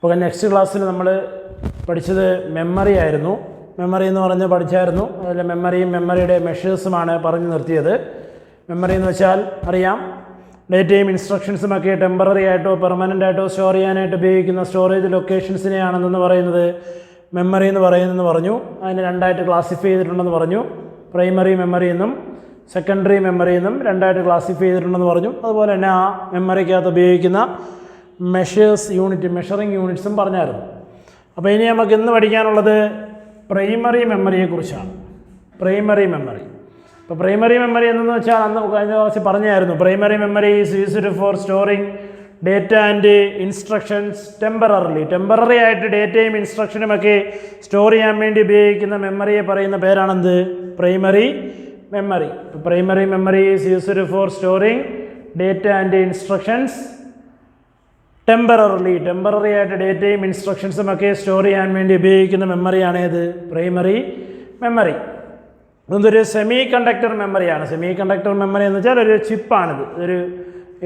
അപ്പോൾ നെക്സ്റ്റ് ക്ലാസ്സിൽ നമ്മൾ പഠിച്ചത് മെമ്മറി ആയിരുന്നു. മെമ്മറി എന്ന് പറഞ്ഞ് പഠിച്ചായിരുന്നു. അതിൽ മെമ്മറിയും മെമ്മറിയുടെ മെഷേഴ്സുമാണ് പറഞ്ഞു നിർത്തിയത്. മെമ്മറി എന്ന് വെച്ചാൽ അറിയാം, ഡേറ്റയും ഇൻസ്ട്രക്ഷൻസും ഒക്കെ ടെമ്പററി ആയിട്ടോ പെർമനൻ്റ് ആയിട്ടോ സ്റ്റോർ ചെയ്യാനായിട്ട് ഉപയോഗിക്കുന്ന സ്റ്റോറേജ് ലൊക്കേഷൻസിനെയാണെന്ന് പറയുന്നത് മെമ്മറി എന്ന് പറയുന്നതെന്ന് പറഞ്ഞു. അതിനെ രണ്ടായിട്ട് ക്ലാസിഫൈ ചെയ്തിട്ടുണ്ടെന്ന് പറഞ്ഞു. പ്രൈമറി മെമ്മറി എന്നും സെക്കൻഡറി മെമ്മറി എന്നും രണ്ടായിട്ട് ക്ലാസിഫൈ ചെയ്തിട്ടുണ്ടെന്ന് പറഞ്ഞു. അതുപോലെ തന്നെ ആ മെമ്മറിക്കകത്ത് ഉപയോഗിക്കുന്ന മെഷറിംഗ് യൂണിറ്റ്സും പറഞ്ഞായിരുന്നു. അപ്പോൾ ഇനി നമുക്ക് ഇന്ന് പഠിക്കാനുള്ളത് പ്രൈമറി മെമ്മറിയെക്കുറിച്ചാണ്. Primary memory. അപ്പോൾ പ്രൈമറി മെമ്മറി എന്തെന്ന് വെച്ചാൽ അന്ന് കഴിഞ്ഞ ക്ലാസ്സിൽ പറഞ്ഞായിരുന്നു. Primary memory is used for storing data and instructions temporary ആയിട്ട് ഡേറ്റയും ഇൻസ്ട്രക്ഷനും ഒക്കെ സ്റ്റോർ ചെയ്യാൻ വേണ്ടി ഉപയോഗിക്കുന്ന മെമ്മറിയെ പറയുന്ന പേരാണെന്ത്? Primary memory. Primary memory is used for storing data and instructions temporary ആയിട്ട് ഡേറ്റയും ഇൻസ്ട്രക്ഷൻസും ഒക്കെ സ്റ്റോർ ചെയ്യാൻ വേണ്ടി ഉപയോഗിക്കുന്ന മെമ്മറിയാണ് ഏത്? Primary memory. ഇതൊരു സെമി കണ്ടക്ടർ മെമ്മറിയാണ്. സെമി കണ്ടക്ടർ മെമ്മറി എന്ന് വെച്ചാൽ ഒരു ചിപ്പാണിത്. ഒരു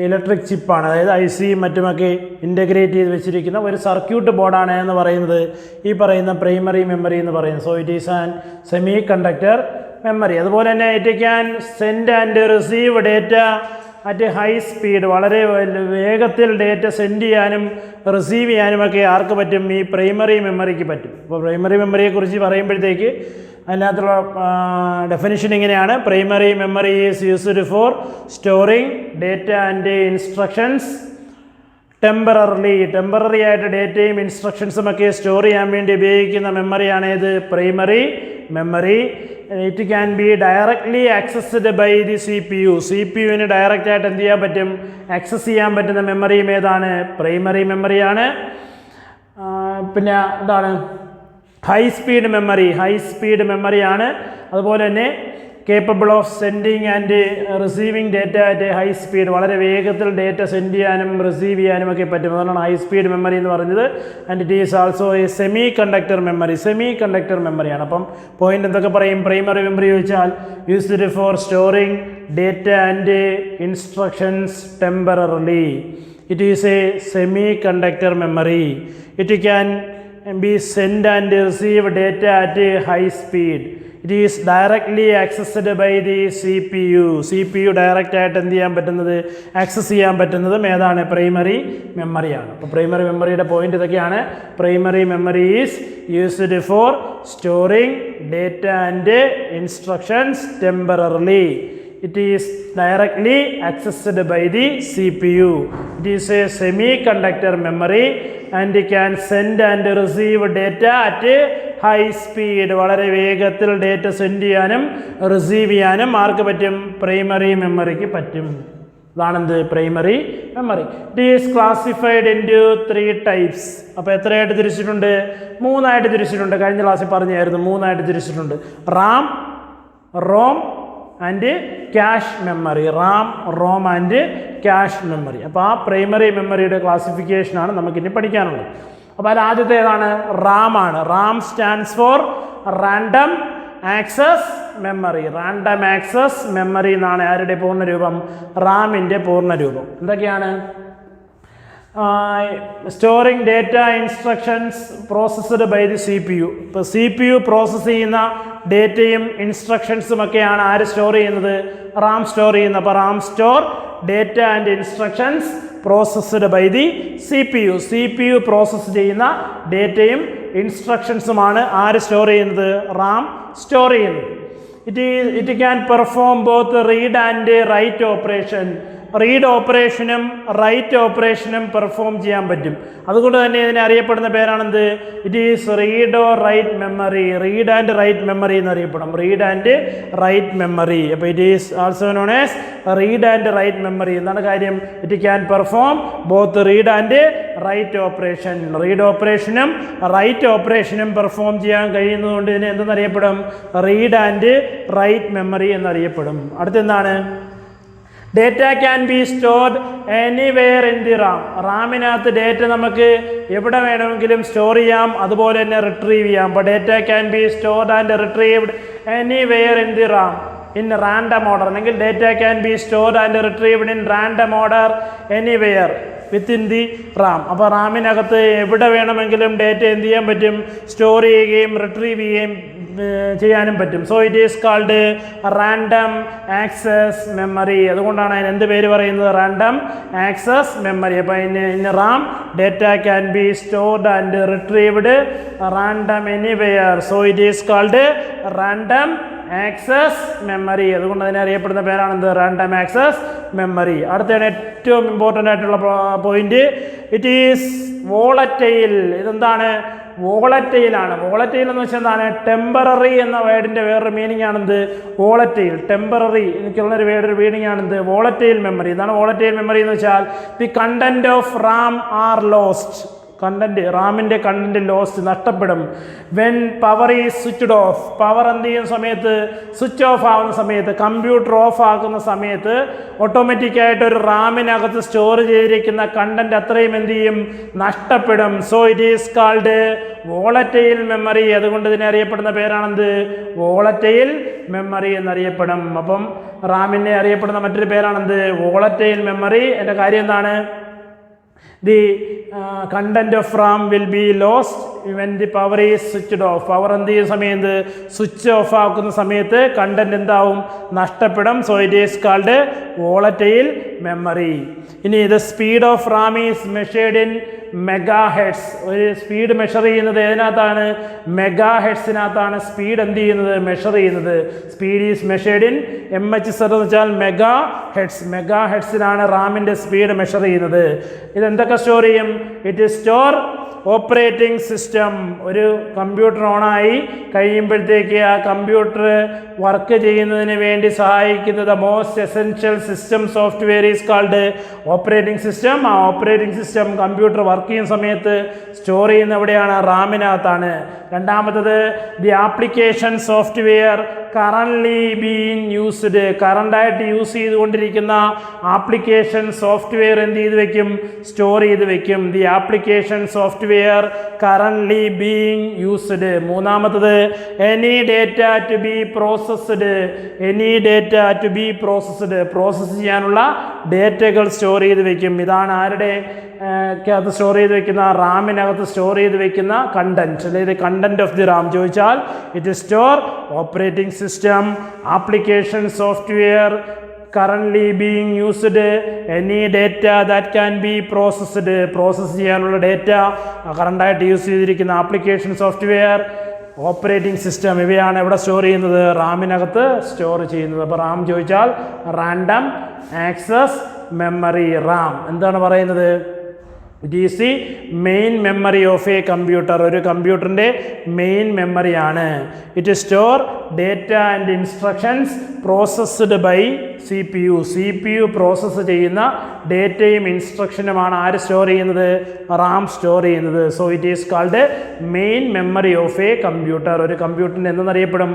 ഇലക്ട്രിക് ചിപ്പാണ്. അതായത് IC മറ്റുമൊക്കെ ഇൻ്റഗ്രേറ്റ് ചെയ്ത് വെച്ചിരിക്കുന്ന ഒരു സർക്യൂട്ട് ബോർഡാണ് എന്ന് പറയുന്നത് ഈ പറയുന്ന പ്രൈമറി മെമ്മറി എന്ന് പറയുന്നത്. So it is an semi conductor memory. അതുപോലെ തന്നെ it can send and receive data at high speed. വളരെ വേഗത്തിൽ ഡേറ്റ സെൻഡ് ചെയ്യാനും റിസീവ് ചെയ്യാനുമൊക്കെ ആർക്ക് പറ്റും? ഈ പ്രൈമറി മെമ്മറിക്ക് പറ്റും. അപ്പോൾ പ്രൈമറി മെമ്മറിയെക്കുറിച്ച് പറയുമ്പോഴത്തേക്ക് അതിനകത്തുള്ള ഡെഫിനിഷൻ ഇങ്ങനെയാണ്: primary memory is used for storing data and instructions temporary ആയിട്ട് ഡേറ്റയും ഇൻസ്ട്രക്ഷൻസും ഒക്കെ സ്റ്റോർ ചെയ്യാൻ വേണ്ടി ഉപയോഗിക്കുന്ന മെമ്മറിയാണ് ഏത്? Primary memory. It can be directly accessed by the CPU-ന് ഡയറക്റ്റ് ആയിട്ട് എന്ത് ചെയ്യാൻ പറ്റും? ആക്സസ് ചെയ്യാൻ പറ്റുന്ന മെമ്മറിയും ഏതാണ്? പ്രൈമറി മെമ്മറിയാണ്. പിന്നെ എന്താണ്? ഹൈ സ്പീഡ് മെമ്മറിയാണ്. അതുപോലെ തന്നെ capable of sending and receiving data at high speed. വളരെ വേഗത്തിൽ ഡേറ്റ സെൻഡ് ചെയ്യാനും റിസീവ് ചെയ്യാനും ഒക്കെ പറ്റും. അതാണ് ഹൈ സ്പീഡ് മെമ്മറി എന്ന് പറഞ്ഞത്. And it is also a semiconductor മെമ്മറിയാണ്. അപ്പം പോയിന്റ് എന്തൊക്കെ പറയും? പ്രൈമറി മെമ്മറി ചോദിച്ചാൽ used for storing data and instructions temporarily. It is a semiconductor memory. It can be send and receive data at high speed. It is directly accessed by the CPU direct ആയിട്ട് എന്ത് ചെയ്യാൻ പറ്റുന്നത്? Access ചെയ്യാൻ പറ്റുന്നതും ഏതാണ്? Primary മെമ്മറിയാണ്. അപ്പോൾ primary മെമ്മറിയുടെ point ഇതൊക്കെയാണ്. Primary memory is used for storing data and instructions temporarily. It is directly accessed by the CPU. It is a semi-conductor memory and can send and receive data at high speed. വളരെ വേഗത്തിൽ data send ചെയ്യാനും receive ചെയ്യാനും ആർക്ക് പറ്റും? Primary മെമ്മറിക്ക് പറ്റും. അതാണെന്ത്? Primary memory. It is classified into 3 types. അപ്പോൾ എത്രയായിട്ട് തിരിച്ചിട്ടുണ്ട്? 3 ആയിട്ട് തിരിച്ചിട്ടുണ്ട്. കഴിഞ്ഞ ക്ലാസ്സിൽ പറഞ്ഞായിരുന്നു 3 ആയിട്ട് തിരിച്ചിട്ടുണ്ട്. RAM, ROM and cache memory. ROM and cache memory. അപ്പോൾ ആ പ്രൈമറി മെമ്മറിയുടെ ക്ലാസിഫിക്കേഷനാണ് നമുക്കിനി പഠിക്കാനുള്ളത്. അപ്പോൾ അതിൽ ആദ്യത്തെ ഏതാണ്? റാമാണ്. RAM stands for random access memory എന്നാണ് ആരുടെ പൂർണ്ണരൂപം? റാമിൻ്റെ പൂർണ്ണരൂപം. എന്തൊക്കെയാണ്? Storing data instructions processed by the CPU. ഇപ്പോൾ CPU പ്രോസസ്സ് ചെയ്യുന്ന ഡേറ്റയും ഇൻസ്ട്രക്ഷൻസും ഒക്കെയാണ് ആര് സ്റ്റോർ ചെയ്യുന്നത്? റാം സ്റ്റോർ ചെയ്യുന്നത്. അപ്പോൾ RAM store data and instructions processed by the CPU process ചെയ്യുന്ന ഡേറ്റയും ഇൻസ്ട്രക്ഷൻസുമാണ് ആര് സ്റ്റോർ ചെയ്യുന്നത്? റാം സ്റ്റോർ ചെയ്യുന്നത്. It can perform both read and write operation. Read ഓപ്പറേഷനും റൈറ്റ് ഓപ്പറേഷനും പെർഫോം ചെയ്യാൻ പറ്റും. അതുകൊണ്ട് തന്നെ ഇതിനെ അറിയപ്പെടുന്ന പേരാണെന്ത്? It is read or write memory. Read and write memory എന്നറിയപ്പെടും. അപ്പോൾ it is also known as read and write memory. എന്താണ് കാര്യം? It can perform both read and write operation. Read ഓപ്പറേഷനും റൈറ്റ് ഓപ്പറേഷനും പെർഫോം ചെയ്യാൻ കഴിയുന്നതുകൊണ്ട് ഇതിനെ എന്തെന്നറിയപ്പെടും? റീഡ് ആൻഡ് റൈറ്റ് മെമ്മറി എന്നറിയപ്പെടും. അടുത്തെന്താണ്? Data can be stored anywhere in the RAM. റാമിനകത്ത് ഡേറ്റ നമുക്ക് എവിടെ വേണമെങ്കിലും സ്റ്റോർ ചെയ്യാം, അതുപോലെ തന്നെ റിട്രീവ് ചെയ്യാം. അപ്പോൾ data can be stored and retrieved anywhere in the Ram in random order. അല്ലെങ്കിൽ data can be stored and retrieved in random order anywhere. Within the Ram. അപ്പോൾ റാമിനകത്ത് എവിടെ വേണമെങ്കിലും ഡേറ്റ എന്ത് ചെയ്യാൻ പറ്റും, സ്റ്റോർ ചെയ്യുകയും റിട്രീവ് ചെയ്യുകയും ചെയ്യാനും പറ്റും. So it is called random access memory. അതുകൊണ്ടാണ് അതിന് എന്ത് പേര് പറയുന്നത്, റാൻഡം ആക്സസ് മെമ്മറി. അപ്പോൾ in Ram data can be stored and retrieved random anywhere. So it is called random access memory. അതുകൊണ്ട് അതിനെ അറിയപ്പെടുന്ന പേരാണെന്ത്, റാൻഡം ആക്സസ് മെമ്മറി. അടുത്താണ് ഏറ്റവും ഇമ്പോർട്ടൻ്റ് ആയിട്ടുള്ള പോയിന്റ്, ഇറ്റ് ഈസ് വോളറ്റൈൽ. ഇതെന്താണ്, വോളറ്റൈലാണ്. വോളറ്റൈൽ എന്ന് വെച്ചാൽ എന്താണ്, ടെമ്പററി എന്ന വേർഡിൻ്റെ വേറൊരു മീനിങ് ആണെന്ത്, വോളറ്റൈൽ. ടെമ്പററി എനിക്കുള്ളൊരു വേറൊരു മീനിങ് ആണെന്ത്, വോളറ്റൈൽ മെമ്മറി. ഇതാണ് വോളറ്റൈൽ മെമ്മറി എന്ന് വെച്ചാൽ the content of RAM are lost. Content, റാമിൻ്റെ കണ്ടന്റ് ലോസ്റ്റ്, നഷ്ടപ്പെടും. When power is switched off. Power എന്ത് ചെയ്യുന്ന സമയത്ത്, സ്വിച്ച് ഓഫ് ആവുന്ന സമയത്ത്, കമ്പ്യൂട്ടർ ഓഫ് ആക്കുന്ന സമയത്ത് ഓട്ടോമാറ്റിക്കായിട്ട് ഒരു റാമിനകത്ത് സ്റ്റോർ ചെയ്തിരിക്കുന്ന കണ്ടന്റ് അത്രയും എന്ത് ചെയ്യും, നഷ്ടപ്പെടും. So it is called volatile memory. അതുകൊണ്ട് ഇതിനെ അറിയപ്പെടുന്ന പേരാണെന്ത്, വോളറ്റൈൽ മെമ്മറി എന്നറിയപ്പെടും. അപ്പം റാമിനെ അറിയപ്പെടുന്ന മറ്റൊരു പേരാണെന്ത്, വോളറ്റൈൽ മെമ്മറി. എൻ്റെ കാര്യം എന്താണ്, the content of RAM will be lost when the power is switched off. Power എന്ത് ചെയ്യുന്ന സമയത്ത്, സ്വിച്ച് ഓഫ് ആക്കുന്ന സമയത്ത് കണ്ടന്റ് എന്താവും, നഷ്ടപ്പെടും. So it is called volatile memory. ഇനി the speed of RAM is measured in megahertz. ഒരു speed measure ചെയ്യുന്നത് ഏതിനകത്താണ്, മെഗാ ഹെഡ്സിനകത്താണ് സ്പീഡ് എന്ത് ചെയ്യുന്നത്, മെഷർ ചെയ്യുന്നത്. Speed is measured in MHz എന്ന് വെച്ചാൽ മെഗാ ഹെഡ്സ്. മെഗാ ഹെഡ്സിലാണ് റാമിൻ്റെ സ്പീഡ് മെഷർ ചെയ്യുന്നത്. ഇതെന്തൊക്കെ സ്റ്റോർ ചെയ്യും, ഇറ്റ് സ്റ്റോർ ഓപ്പറേറ്റിംഗ് സിസ്റ്റം. ഒരു കമ്പ്യൂട്ടർ ഓണായി കഴിയുമ്പോഴത്തേക്ക് ആ കമ്പ്യൂട്ടർ വർക്ക് ചെയ്യുന്നതിന് വേണ്ടി സഹായിക്കുന്നത് most essential system software is called operating system. ആ ഓപ്പറേറ്റിംഗ് സിസ്റ്റം കമ്പ്യൂട്ടർ വർക്ക് ചെയ്യുന്ന സമയത്ത് സ്റ്റോർ ചെയ്യുന്ന എവിടെയാണ്, റാമിനകത്താണ്. രണ്ടാമത്തത് the application software currently being used. കറണ്ടായിട്ട് യൂസ് ചെയ്തുകൊണ്ടിരിക്കുന്ന ആപ്ലിക്കേഷൻ സോഫ്റ്റ്വെയർ എന്ത് ചെയ്ത് വെക്കും, സ്റ്റോർ ചെയ്ത് വെക്കും. The application software currently being used. മൂന്നാമത്തത് any data to be processed. Any data to be processed. Process ചെയ്യാനുള്ള ഡേറ്റകൾ സ്റ്റോർ ചെയ്ത് വെക്കും. ഇതാണ് ആരുടെ അകത്ത് സ്റ്റോർ ചെയ്ത് വെക്കുന്ന, റാമിനകത്ത് സ്റ്റോർ ചെയ്ത് വെക്കുന്ന കണ്ടന്റ്, അതായത് കണ്ടന്റ് ഓഫ് ദി റാം ചോദിച്ചാൽ it store operating system, application software currently being used, any data that can be processed. Process ചെയ്യാനുള്ള ഡേറ്റ, കറണ്ടായിട്ട് യൂസ് ചെയ്തിരിക്കുന്ന ആപ്ലിക്കേഷൻ സോഫ്റ്റ്വെയർ, ഓപ്പറേറ്റിംഗ് സിസ്റ്റം, ഇവയാണ് എവിടെ സ്റ്റോർ ചെയ്യുന്നത്, റാമിനകത്ത് സ്റ്റോർ ചെയ്യുന്നത്. അപ്പോൾ റാം ചോദിച്ചാൽ റാൻഡം ആക്സസ് മെമ്മറി. റാം എന്താണ് പറയുന്നത്, it is the main memory of a computer. ഒരു കമ്പ്യൂട്ടറിൻ്റെ മെയിൻ മെമ്മറിയാണ്. It store data and instructions processed by CPU. CPU process ചെയ്യുന്ന ഡേറ്റയും ഇൻസ്ട്രക്ഷനുമാണ് ആര് സ്റ്റോർ ചെയ്യുന്നത്, റാം സ്റ്റോർ ചെയ്യുന്നത്. So it is called main memory of a computer. ഒരു കമ്പ്യൂട്ടറിന് എന്തെന്നറിയപ്പെടും,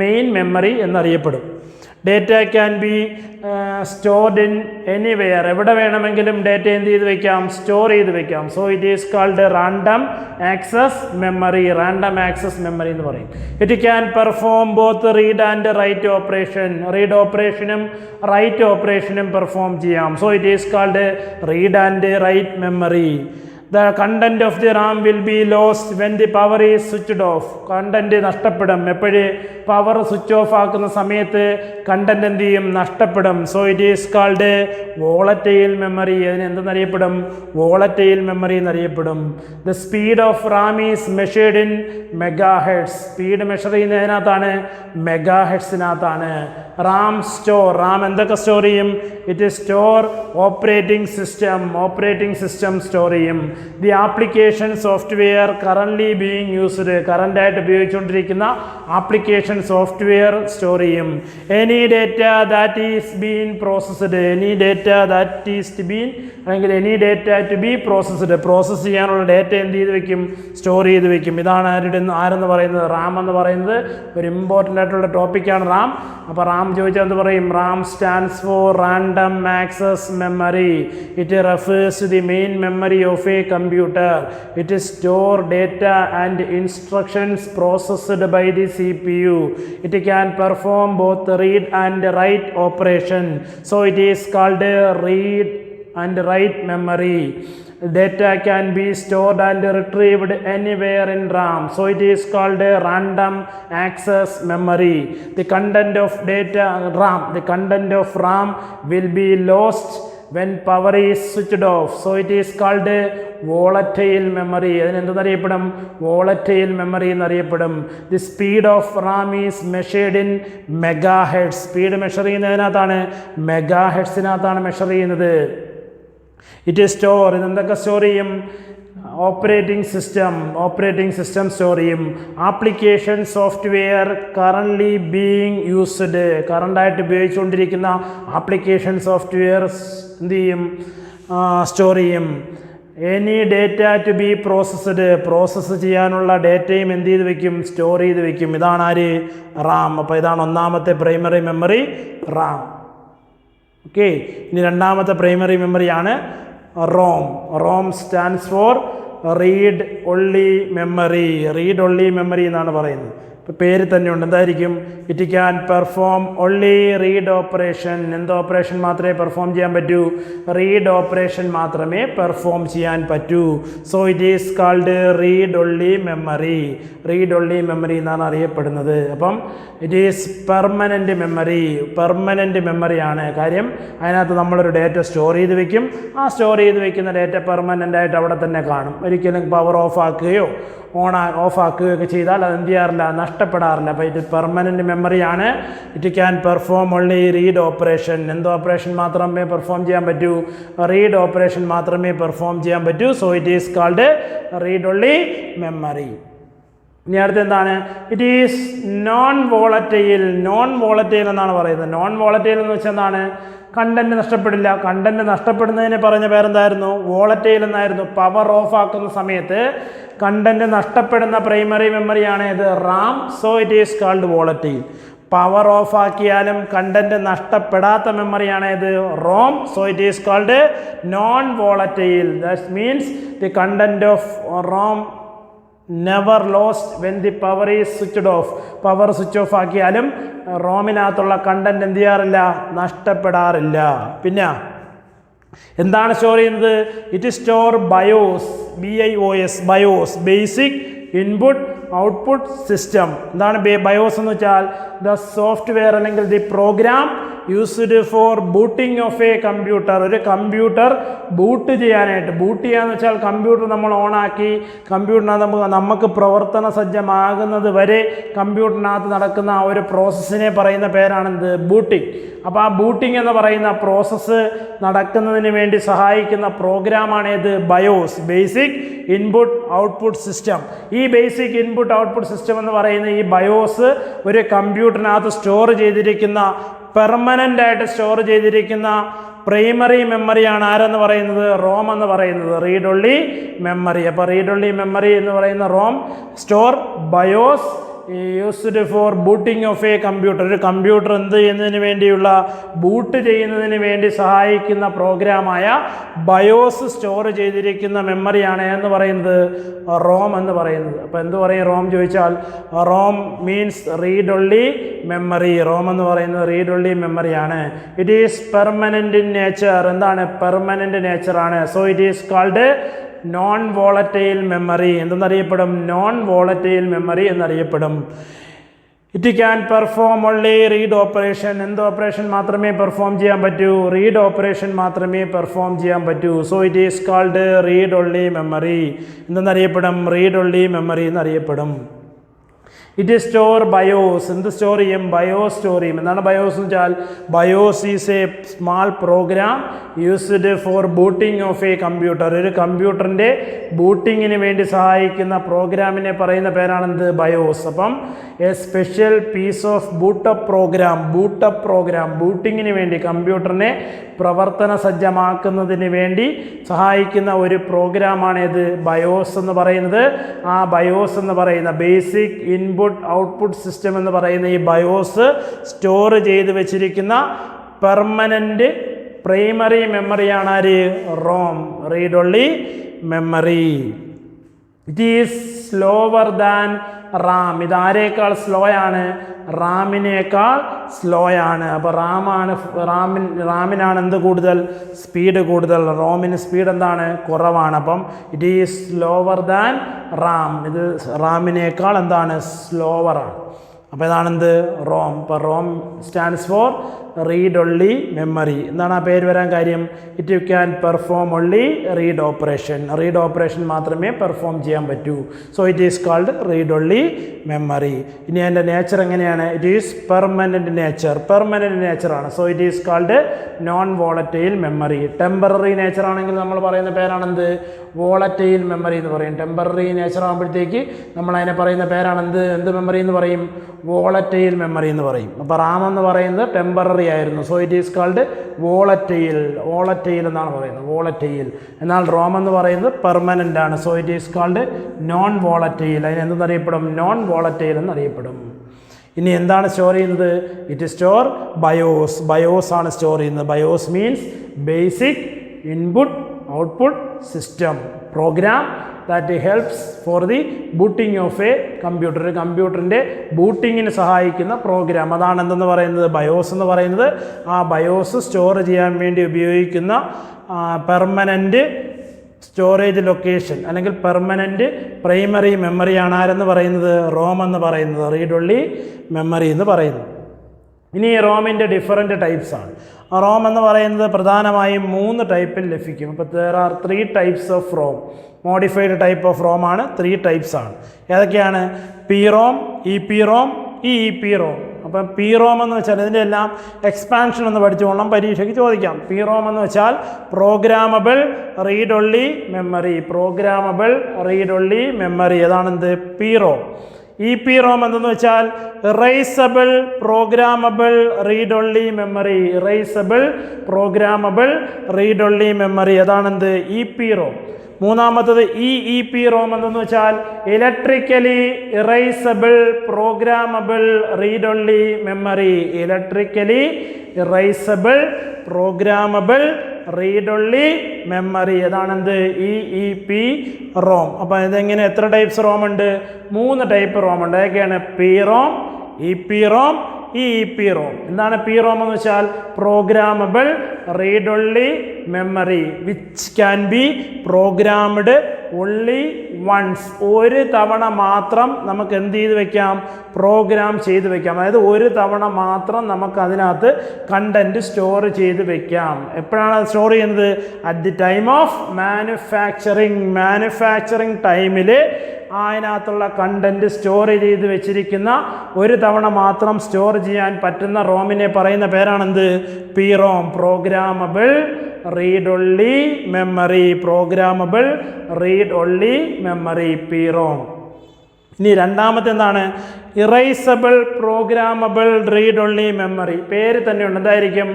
മെയിൻ മെമ്മറി എന്നറിയപ്പെടും. Data can be stored in anywhere. എവിടെ വേണമെങ്കിലും ഡേറ്റ എന്ത് ചെയ്ത് വെക്കാം, സ്റ്റോർ ചെയ്ത് വെക്കാം. So it is called random access memory. Random access memory എന്ന് പറയും. It can perform both read and write operation. Read ഓപ്പറേഷനും റൈറ്റ് ഓപ്പറേഷനും പെർഫോം ചെയ്യാം. So it is called read and write memory. The content of the RAM will be lost when the power is switched off. Content നഷ്ടപ്പെടും. എപ്പോഴും power switch of ആക്കുന്ന സമയത്ത് content എന്ത് ചെയ്യും, നഷ്ടപ്പെടും. So it is called volatile memory. അതിന് എന്തെന്നറിയപ്പെടും, volatile memory എന്നറിയപ്പെടും. The speed of RAM is measured in megahertz. Speed measure ചെയ്യുന്നതിനകത്താണ്, മെഗാ ഹെഡ്സിനകത്താണ്. റാം സ്റ്റോർ, റാം എന്തൊക്കെ സ്റ്റോർ ചെയ്യും, it store operating system. Operating system store ചെയ്യും. The application software currently being used. കറൻ്റായിട്ട് ഉപയോഗിച്ചുകൊണ്ടിരിക്കുന്ന application software store ചെയ്യും. Any data that is been processed. Any data that is been അല്ലെങ്കിൽ any data to be processed. Process ചെയ്യാനുള്ള data എന്ത് ചെയ്ത് വെക്കും, store ചെയ്ത് വെക്കും. ഇതാണ് ആരെന്ന് പറയുന്നത്, റാം എന്ന് പറയുന്നത്. ഒരു ഇമ്പോർട്ടൻ്റ് ആയിട്ടുള്ള ടോപ്പിക്കാണ് റാം. അപ്പോൾ റാം ചോദിച്ചാൽ എന്ത് പറയും, RAM stands for random access memory. It refers to the main memory of a computer. It store data and instructions processed by the CPU. It can perform both read and write operation. So it is called read and write memory. Data can be stored and retrieved anywhere in RAM, so it is called a random access memory. The content of RAM will be lost when power is switched off, so it is called a volatile memory. അതിനെന്തെന്നറിയപ്പെടും? volatile memory എന്നറിയപ്പെടും. The speed of RAM is measured in megahertz. Speed measure ചെയ്യുന്നതിനകത്താണ് മെഗാഹെഡ്സിനകത്താണ് measure ചെയ്യുന്നത്. It is store, ഇതെന്തൊക്കെ store ചെയ്യും? Operating system store ചെയ്യും. Application software currently being used, കറണ്ടായിട്ട് ഉപയോഗിച്ചുകൊണ്ടിരിക്കുന്ന ആപ്ലിക്കേഷൻ സോഫ്റ്റ്വെയർ എന്ത് ചെയ്യും? സ്റ്റോർ ചെയ്യും. Any data to be process ചെയ്യാനുള്ള ഡേറ്റയും എന്ത് ചെയ്ത് വെക്കും? സ്റ്റോർ ചെയ്ത് വെക്കും. ഇതാണ് ആര്? റാം. അപ്പോൾ ഇതാണ് ഒന്നാമത്തെ പ്രൈമറി മെമ്മറി, റാം. ഓക്കെ, ഇനി രണ്ടാമത്തെ പ്രൈമറി മെമ്മറിയാണ് ROM. ROM stands for read only memory എന്നാണ് പറയുന്നത്. ഇപ്പോൾ പേര് തന്നെ ഉണ്ട്, എന്തായിരിക്കും? It can perform only read operation. എന്ത് ഓപ്പറേഷൻ മാത്രമേ പെർഫോം ചെയ്യാൻ പറ്റൂ? റീഡ് ഓപ്പറേഷൻ മാത്രമേ പെർഫോം ചെയ്യാൻ പറ്റൂ. So it is called read only memory എന്നാണ് അറിയപ്പെടുന്നത്. അപ്പം ഇറ്റ് ഈസ് പെർമനൻ്റ് മെമ്മറിയാണ്. കാര്യം അതിനകത്ത് നമ്മളൊരു ഡേറ്റ സ്റ്റോർ ചെയ്ത് വെക്കും. ആ സ്റ്റോർ ചെയ്ത് വെക്കുന്ന ഡേറ്റ പെർമനൻ്റ് ആയിട്ട് അവിടെ തന്നെ കാണും. ഒരിക്കലും പവർ ഓഫ് ആക്കുകയോ ഓഫ് ആക്കുകയൊക്കെ ചെയ്താൽ അത് എന്ത് ചെയ്യാറില്ല? നഷ്ടപ്പെടാറില്ല. അപ്പോൾ ഇത് പെർമനൻ്റ് മെമ്മറിയാണ്. It can perform only read operation. എന്ത് ഓപ്പറേഷൻ മാത്രമേ പെർഫോം ചെയ്യാൻ പറ്റൂ? റീഡ് ഓപ്പറേഷൻ മാത്രമേ പെർഫോം ചെയ്യാൻ പറ്റൂ. So it is called read only memory. ഇനി അടുത്ത് എന്താണ്? ഇറ്റ് ഈസ് നോൺ വോളറ്റൈൽ എന്നാണ് പറയുന്നത്. നോൺ വോളറ്റൈൽ എന്ന് വെച്ചാൽ എന്താണ്? കണ്ടന്റ് നഷ്ടപ്പെടില്ല. കണ്ടന്റ് നഷ്ടപ്പെടുന്നതിന് പറഞ്ഞ പേരെന്തായിരുന്നു? വോളറ്റൈൽ എന്നായിരുന്നു. പവർ ഓഫ് ആക്കുന്ന സമയത്ത് കണ്ടന്റ് നഷ്ടപ്പെടുന്ന പ്രൈമറി മെമ്മറിയാണ് ഇത്, RAM. So it is called volatile. Power off ആക്കിയാലും കണ്ടന്റ് നഷ്ടപ്പെടാത്ത മെമ്മറിയാണ് ഇത്, ROM. So it is called non volatile. That means the content of ROM never lost when the power is switched off. Power switch off ആക്കിയാലും റോമിനകത്തുള്ള content എന്ത് ചെയ്യാറില്ല? നഷ്ടപ്പെടാറില്ല. പിന്നെ എന്താണ് സ്റ്റോർ ചെയ്യുന്നത്? It store BIOS, BIOS, basic input output system. എന്താണ് BIOS എന്ന് വെച്ചാൽ? ദ സോഫ്റ്റ്വെയർ അല്ലെങ്കിൽ the program used for booting of a computer. ഒരു കമ്പ്യൂട്ടർ ബൂട്ട് ചെയ്യാനായിട്ട്, ബൂട്ട് ചെയ്യാന്ന് വെച്ചാൽ കമ്പ്യൂട്ടർ നമ്മൾ ഓണാക്കി കമ്പ്യൂട്ടറിനകത്ത് നമുക്ക് പ്രവർത്തന സജ്ജമാകുന്നത് വരെ കമ്പ്യൂട്ടറിനകത്ത് നടക്കുന്ന ആ ഒരു പ്രോസസ്സിനെ പറയുന്ന പേരാണെന്ത്? ബൂട്ടിംഗ്. അപ്പോൾ ആ ബൂട്ടിംഗ് എന്ന് പറയുന്ന പ്രോസസ്സ് നടക്കുന്നതിന് വേണ്ടി സഹായിക്കുന്ന പ്രോഗ്രാമാണ് ഏത്? BIOS, basic input output system. ഈ ബേസിക് ഇൻപുട്ട് ഔട്ട്പുട്ട് സിസ്റ്റം എന്ന് പറയുന്ന ഈ ബയോസ് ഒരു കമ്പ്യൂട്ടറിനകത്ത് സ്റ്റോർ ചെയ്തിരിക്കുന്ന, പെർമനൻ്റ് ആയിട്ട് സ്റ്റോർ ചെയ്തിരിക്കുന്ന പ്രൈമറി മെമ്മറിയാണ് ആരെന്ന് പറയുന്നത്? റോം എന്ന് പറയുന്നത്, റീഡ് ഒൺലി മെമ്മറി. അപ്പോൾ റീഡ് ഒൺലി മെമ്മറി എന്ന് പറയുന്ന ROM store BIOS used for booting of a computer. ഒരു കമ്പ്യൂട്ടർ എന്ത് ചെയ്യുന്നതിന് വേണ്ടിയുള്ള, ബൂട്ട് ചെയ്യുന്നതിന് വേണ്ടി സഹായിക്കുന്ന പ്രോഗ്രാമായ ബയോസ് സ്റ്റോർ ചെയ്തിരിക്കുന്ന മെമ്മറിയാണ് എന്ന് പറയുന്നത് റോം എന്ന് പറയുന്നത്. അപ്പോൾ എന്ത് പറയും റോം ചോദിച്ചാൽ? ROM means read only memory. ROM എന്ന് പറയുന്നത് റീഡ് ഒൺലി മെമ്മറിയാണ്. It is permanent in nature. എന്താണ്? പെർമനൻ്റ് നേച്ചറാണ്. So it is called non volatile memory. എന്തെന്നറിയപ്പെടും? നോൺ വോളറ്റൈൽ മെമ്മറി എന്നറിയപ്പെടും. It can perform only read operation. എന്ത് operation മാത്രമേ perform ചെയ്യാൻ പറ്റൂ? റീഡ് ഓപ്പറേഷൻ മാത്രമേ പെർഫോം ചെയ്യാൻ പറ്റൂ. So it is called read only memory. എന്തെന്നറിയപ്പെടും? റീഡ് ഓൺലി മെമ്മറി എന്നറിയപ്പെടും. It store BIOS. എന്ത് സ്റ്റോർ ചെയ്യും? ബയോസ് സ്റ്റോർ ചെയ്യും. എന്താണ് ബയോസ് എന്ന് വെച്ചാൽ? BIOS is a small program used for booting of a computer. ഒരു കമ്പ്യൂട്ടറിൻ്റെ ബൂട്ടിങ്ങിന് വേണ്ടി സഹായിക്കുന്ന പ്രോഗ്രാമിനെ പറയുന്ന പേരാണെന്ത്? ബയോസ്. അപ്പം a special piece of boot up program ബൂട്ടിങ്ങിന് വേണ്ടി, കമ്പ്യൂട്ടറിനെ പ്രവർത്തന സജ്ജമാക്കുന്നതിന് വേണ്ടി സഹായിക്കുന്ന ഒരു പ്രോഗ്രാമാണ് ഇത് ബയോസ് എന്ന് പറയുന്നത്. ആ ബയോസ് എന്ന് പറയുന്ന ബേസിക് ഇൻപുട്ട് ഔട്ട്പുട്ട് സിസ്റ്റം എന്ന് പറയുന്ന ഈ ബയോസ് സ്റ്റോർ ചെയ്ത് വെച്ചിരിക്കുന്ന പെർമനൻ്റ് പ്രൈമറി മെമ്മറിയാണ് ആര്? ROM, read only memory. It is slower than RAM. ഇതാരേക്കാൾ സ്ലോ ആണ്? റാമിനേക്കാൾ സ്ലോ ആണ്. അപ്പോൾ റാമിനാണ് എന്ത് കൂടുതൽ? സ്പീഡ് കൂടുതൽ. റോമിന് സ്പീഡ് എന്താണ്? കുറവാണ്. അപ്പം it is slower than RAM. ഇത് റാമിനേക്കാൾ എന്താണ്? സ്ലോവറാണ്. അപ്പോൾ ഇതാണെന്ത്? റോം. അപ്പോൾ ROM stands for read only memory. എന്താണ് ആ പേര് വരാൻ കാര്യം? It can perform only read operation. Read operation മാത്രമേ പെർഫോം ചെയ്യാൻ പറ്റൂ. So it is called read only memory. ഇനി അതിൻ്റെ നേച്ചർ എങ്ങനെയാണ്? It is permanent nature. Permanent നേച്ചറാണ്. So it is called non volatile memory. Temporary nature ആണെങ്കിൽ നമ്മൾ പറയുന്ന പേരാണെന്ത്? വോളറ്റൈൽ മെമ്മറി എന്ന് പറയും. ടെമ്പററി നേച്ചർ ആകുമ്പോഴത്തേക്ക് നമ്മൾ അതിനെ പറയുന്ന പേരാണെന്ത്? എന്ത് മെമ്മറി എന്ന് പറയും? വോളറ്റൈൽ മെമ്മറി എന്ന് പറയും. അപ്പോൾ റാം എന്ന് പറയുന്നത് ടെമ്പററി ആയിരുന്നു. So it is called volatile. Volatile എന്നാണ് പറയുന്നത്. വോളറ്റൈൽ. എന്നാൽ റോം എന്ന് പറയുന്നത് പെർമനൻ്റ് ആണ്. So it is called non volatile. അതിന് എന്തെന്നറിയപ്പെടും? Non volatile എന്നറിയപ്പെടും. ഇനി എന്താണ് സ്റ്റോർ ചെയ്യുന്നത്? It store BIOS. ബയോസ് ആണ് സ്റ്റോർ ചെയ്യുന്നത്. BIOS means basic input output system program that helps for the booting of a computer. ഒരു കമ്പ്യൂട്ടറിൻ്റെ ബൂട്ടിങ്ങിന് സഹായിക്കുന്ന പ്രോഗ്രാം. അതാണ് എന്തെന്ന് പറയുന്നത്? ബയോസ് എന്ന് പറയുന്നത്. ആ ബയോസ് സ്റ്റോർ ചെയ്യാൻ വേണ്ടി ഉപയോഗിക്കുന്ന പെർമനൻറ്റ് സ്റ്റോറേജ് ലൊക്കേഷൻ അല്ലെങ്കിൽ പെർമനൻറ്റ് പ്രൈമറി മെമ്മറിയാണ് ആരെന്ന് പറയുന്നത്? റോം എന്ന് പറയുന്നത്. റീഡ് ഒൺലി മെമ്മറി എന്ന് പറയുന്നത്. ഇനി റോമിൻ്റെ ഡിഫറൻറ്റ് ടൈപ്സ് ആണ്. റോം എന്ന് പറയുന്നത് പ്രധാനമായും 3 ടൈപ്പിൽ ലഭിക്കും. അപ്പോൾ there are 3 types of ROM. Modified type of ROM ആണ്. 3 types ആണ്. ഏതൊക്കെയാണ്? P ROM, E P ROM, E P ROM. അപ്പം പി റോം എന്ന് വെച്ചാൽ ഇതിൻ്റെ എല്ലാം എക്സ്പാൻഷൻ ഒന്ന് പഠിച്ചുകൊള്ളാം, പരീക്ഷയ്ക്ക് ചോദിക്കാം. പി റോം എന്ന് വെച്ചാൽ programmable read only memory. Programmable read only memory. അതാണെന്ത്? P ROM. E P ROM എന്തെന്ന് വെച്ചാൽ erasable programmable read only memory. Erasable programmable read only memory. അതാണെന്ത്? E P ROM. മൂന്നാമത്തത് ഇ പി റോം എന്തെന്ന് വെച്ചാൽ electrically erasable programmable read only memory. Electrically erasable programmable read only memory. അതാണെന്ത്? E P ROM. അപ്പോൾ ഇതെങ്ങനെ എത്ര types Rome ഉണ്ട്? 3 type ROM ഉണ്ട്. ഏതൊക്കെയാണ്? P ROM, E P ROM, E P ROM. എന്താണ് പി റോം എന്ന് വെച്ചാൽ? Programmable read only memory which can be programmed only once. ഒരു തവണ മാത്രം നമുക്ക് എന്ത് ചെയ്ത് വെക്കാം? പ്രോഗ്രാം ചെയ്ത് വെക്കാം. അതായത് ഒരു തവണ മാത്രം നമുക്ക് അതിനകത്ത് കണ്ടൻറ്റ് സ്റ്റോർ ചെയ്ത് വെക്കാം. എപ്പോഴാണ് അത് സ്റ്റോർ ചെയ്യുന്നത്? At the time of manufacturing. Manufacturing ടൈമിൽ അതിനകത്തുള്ള കണ്ടൻറ്റ് സ്റ്റോർ ചെയ്ത് വെച്ചിരിക്കുന്ന ഒരു തവണ മാത്രം സ്റ്റോർ ചെയ്യാൻ പറ്റുന്ന റോമിനെ പറയുന്ന പേരാണെന്ത്? P ROM. Programmable read only memory. Programmable read only memory, P ROM. ഇനി രണ്ടാമത്തെ എന്താണ്? Erasable programmable read only memory. പേര് തന്നെയുണ്ട്. എന്തായിരിക്കും?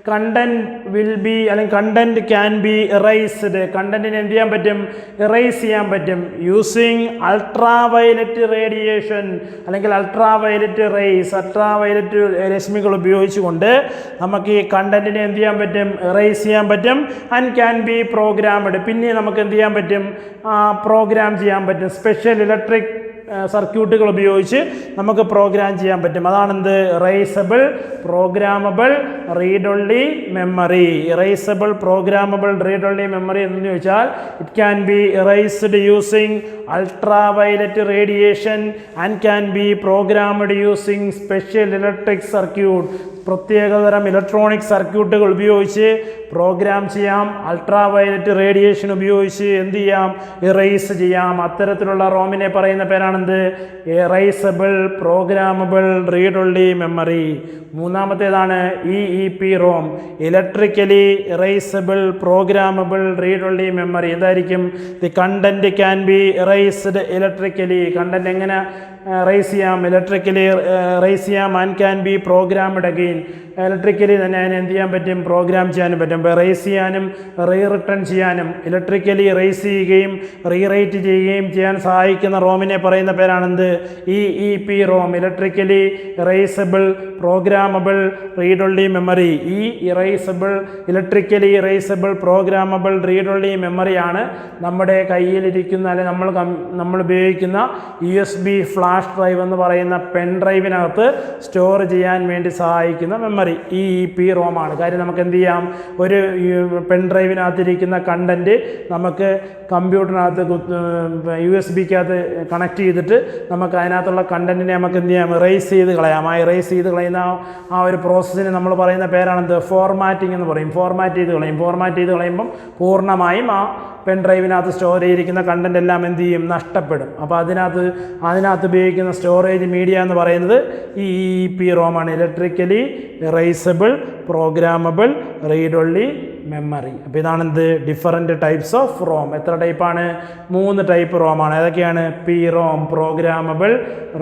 കണ്ടന്റ് വിൽ ബി അല്ലെങ്കിൽ കണ്ടന്റ് ക്യാൻ ബി ഇറേസ്ഡ്. കണ്ടന്റിന് എന്ത് ചെയ്യാൻ പറ്റും? ഇറേസ് ചെയ്യാൻ പറ്റും യൂസിങ് അൾട്രാ വയലറ്റ് റേഡിയേഷൻ അല്ലെങ്കിൽ ultraviolet rays. Ultraviolet രശ്മികൾ ഉപയോഗിച്ചുകൊണ്ട് നമുക്ക് ഈ കണ്ടന്റിനെ എന്ത് ചെയ്യാൻ പറ്റും? ഇറേസ് ചെയ്യാൻ പറ്റും. And can be programmed. പിന്നെ നമുക്ക് എന്ത് ചെയ്യാൻ പറ്റും? പ്രോഗ്രാം ചെയ്യാൻ പറ്റും. സ്പെഷ്യൽ ഇലക്ട്രിക് സർക്യൂട്ടുകൾ ഉപയോഗിച്ച് നമുക്ക് പ്രോഗ്രാം ചെയ്യാൻ പറ്റും. അതാണെന്ത്? Erasable programmable read only memory. Erasable programmable read only memory എന്ന് ചോദിച്ചാൽ it can be erased using ultraviolet radiation and can be programmed using special electric circuit. പ്രത്യേകതരം ഇലക്ട്രോണിക് സർക്യൂട്ടുകൾ ഉപയോഗിച്ച് പ്രോഗ്രാം ചെയ്യാം. അൾട്രാ വയലറ്റ് റേഡിയേഷൻ ഉപയോഗിച്ച് എന്ത് ചെയ്യാം? Erase ചെയ്യാം. അത്തരത്തിലുള്ള റോമിനെ പറയുന്ന പേരാണെന്ത്? Erasable programmable read only memory. മൂന്നാമത്തേതാണ് E P ROM. Electrically erasable programmable read only memory. എന്തായിരിക്കും? The content can be erased electrically. Content എങ്ങനെ റേസ് ചെയ്യാം? ഇലക്ട്രിക്കലി റേസ് ചെയ്യാം. And can be programmed again. Again electrically തന്നെ അതിനെ എന്ത് ചെയ്യാൻ പറ്റും, പ്രോഗ്രാം ചെയ്യാനും പറ്റും. റേസ് ചെയ്യാനും റിട്ടേൺ ചെയ്യാനും ഇലക്ട്രിക്കലി റേസ് ചെയ്യുകയും റീറൈറ്റ് ചെയ്യുകയും ചെയ്യാൻ സഹായിക്കുന്ന റോമിനെ പറയുന്ന പേരാണെന്ത്, E E P ROM. Electrically erasable programmable read only memory. Electrically erasable programmable read only മെമ്മറിയാണ് നമ്മുടെ കയ്യിലിരിക്കുന്ന അല്ലെങ്കിൽ നമ്മൾ ഉപയോഗിക്കുന്ന USB ഫ്ലാഷ് ഡ്രൈവ് എന്ന് പറയുന്ന പെൻ ഡ്രൈവിനകത്ത് സ്റ്റോർ ചെയ്യാൻ വേണ്ടി സഹായിക്കുന്ന മെമ്മറി EEP റോമാണ്. കാര്യം നമുക്ക് എന്ത് ചെയ്യാം, ഒരു പെൻ ഡ്രൈവിനകത്തിരിക്കുന്ന കണ്ടൻറ്റ് നമുക്ക് കമ്പ്യൂട്ടറിനകത്ത് USB-ക്കകത്ത് കണക്ട് ചെയ്തിട്ട് നമുക്ക് അതിനകത്തുള്ള കണ്ടൻറ്റിനെ നമുക്ക് എന്ത് ചെയ്യാം, ഇറേസ് ചെയ്ത് കളയാം. ആ ഇറേസ് ചെയ്ത് കളയുന്ന ആ ഒരു പ്രോസസ്സിന് നമ്മൾ പറയുന്ന പേരാണെന്ത്, ഫോർമാറ്റിംഗ് എന്ന് പറയും. ഫോർമാറ്റ് ചെയ്ത് കളയുമ്പം പൂർണ്ണമായും ആ പെൻ ഡ്രൈവിനകത്ത് സ്റ്റോർ ചെയ്തിരിക്കുന്ന കണ്ടൻ്റ് എല്ലാം എന്ത് ചെയ്യും, നഷ്ടപ്പെടും. അപ്പോൾ അതിനകത്ത് ഉപയോഗിക്കുന്ന സ്റ്റോറേജ് മീഡിയ എന്ന് പറയുന്നത് EEP റോമാണ്. Electrically erasable programmable read only memory. അപ്പോൾ ഇതാണെന്ത്, ഡിഫറൻറ്റ് ടൈപ്സ് ഓഫ് റോം. എത്ര ടൈപ്പാണ്, 3 ടൈപ്പ് റോമാണ്. ഏതൊക്കെയാണ്, P ROM programmable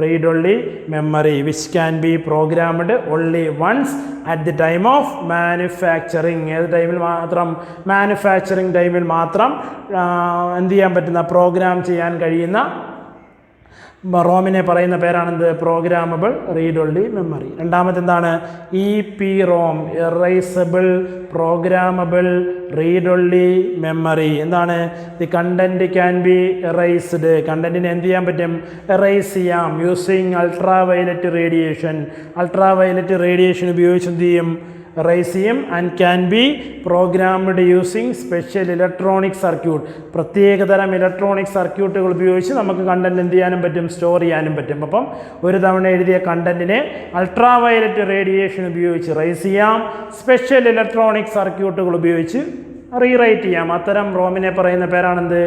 read only memory which can be programmed only once at the time of manufacturing. ഏത് ടൈമിൽ മാത്രം, മാനുഫാക്ചറിങ് ടൈമിൽ മാത്രം എന്ത് ചെയ്യാൻ പറ്റുന്ന, പ്രോഗ്രാം ചെയ്യാൻ കഴിയുന്ന റോമിനെ പറയുന്ന പേരാണെന്ത്, പ്രോഗ്രാമബിൾ റീഡ് ഒൺലി മെമ്മറി. രണ്ടാമത്തെ എന്താണ്, EP ROM erasable programmable read only memory. എന്താണ്, the content can be erased. കണ്ടൻറ്റിനെ എന്ത് ചെയ്യാൻ പറ്റും, ഇറേസ് ചെയ്യാം യൂസിങ് അൾട്രാ വയലറ്റ് റേഡിയേഷൻ ഉപയോഗിച്ച് എന്ത് ചെയ്യും, ഇറേസ് ചെയ്യും. And can be programmed using special electronic circuit. പ്രത്യേകതരം ഇലക്ട്രോണിക് സർക്യൂട്ടുകൾ ഉപയോഗിച്ച് നമുക്ക് കണ്ടൻറ്റ് എന്ത് ചെയ്യാനും പറ്റും, സ്റ്റോർ ചെയ്യാനും പറ്റും. അപ്പം ഒരു തവണ എഴുതിയ കണ്ടൻറ്റിനെ അൾട്രാ വയലറ്റ് റേഡിയേഷൻ ഉപയോഗിച്ച് ഇറേസ് ചെയ്യാം, സ്പെഷ്യൽ ഇലക്ട്രോണിക് സർക്യൂട്ടുകൾ ഉപയോഗിച്ച് റീറൈറ്റ് ചെയ്യാം. അത്തരം റോമിനെ പറയുന്ന പേരാണെന്ത്,